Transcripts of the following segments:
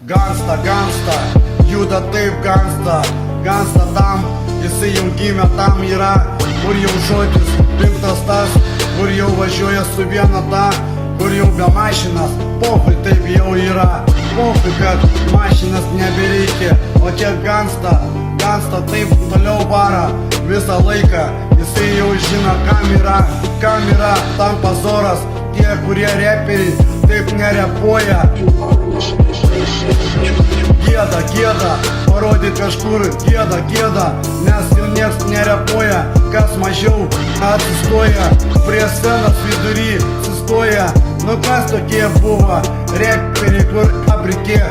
Gangsta, juda taip gangsta tam, jisai jau gimė, tam yra, kur jau žodis rimtas tas, kur jau važiuoja su viena ta, kur jau be mašinas, pofui taip jau yra, pofui, kad mašinas nebereikia, o čia gangsta taip toliau vara visą laiką, jisai jau žino, kam yra tam pazoras, tie, kurie reperiai taip nerepuoja. Gėda, parodyt kažkur, gėda, nes jau nieks nerepuoja, kas mažiau atsistoja, prie scenos vidury sustoja, nu kas tokie buvo, reperiai, kur aprikė,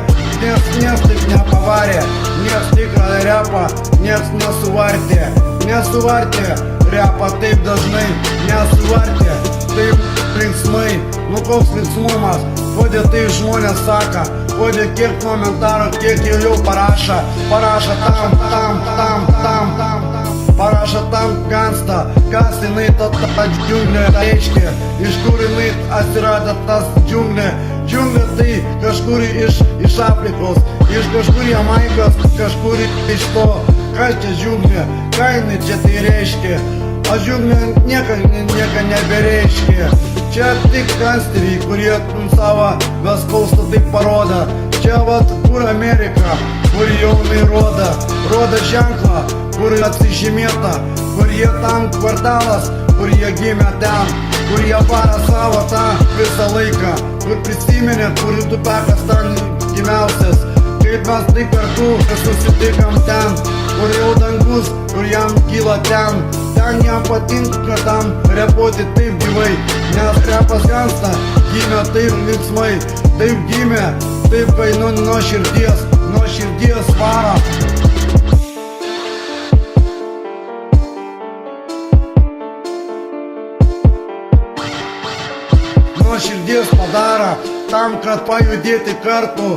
nieks taip nepavarė, nieks tikrą repą, nieks nesuvartė, repą taip dažnai nesuvartė, taip linksmai, nu koks linksmumas, kodėl tai žmonės saka, kodėl kiek komentarų, kiek jau parašo tam gangsta, kas jinai ta džiunglė reiškia, iš kur jinai atsirado tas džiunglė tai kažkur iš Afrikos, iš kažkur Jamaikos, kažkur iš to, kas čia džiunglė, ką jinai čia tai reiškia, o džiunglė nieko nebereiškia. Čia tik gangsteriai, kurie savo veskaustą taip parodo. Čia vat kur Amerika, kur jaunai rodo ženklą, kur atsižymėta, kur jie tam kvartalas, kur jie gimė ten, kur jie vara savo tą visą laiką, kur prisiminė, kur tupekas ten gimiausias, kaip mes tai kartu susitikam ten, kur jau dangus, kur jam kyla ten jam patinka tam repuoti taip gyvai, nes repas gangsta gimė taip linksmai, taip gimė, taip kai nuo širdies vara. Nuo širdies padara, tam, kad pajudėti kartu.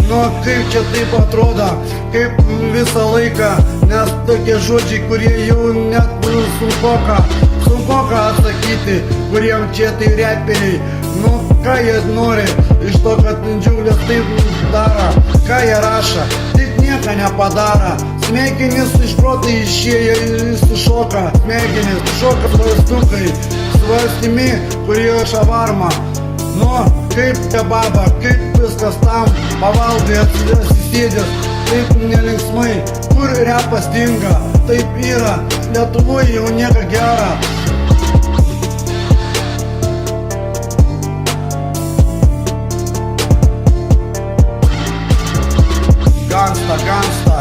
Nu kaip čia taip atrodo, kaip visą laiką, nes tokie žodžiai, kurie jau net sunkoka atsakyti, kuriem čia tai reperiai, nu ką jie nori, iš to, kad džiunglės taip daro, ką jie rašo, taip nieko nepadara, smegenys iš proto išėję, sušoka, smegenys, šoka svarstukai, svarstimi, kurie šavarma. Nu, kaip kebaba, kaip viskas tam, pavalgai atsisėdęs, taip nelinksmai, kur repas dinga, taip yra, Lietuvoje jau nieko gera. Gangsta. Gangsta.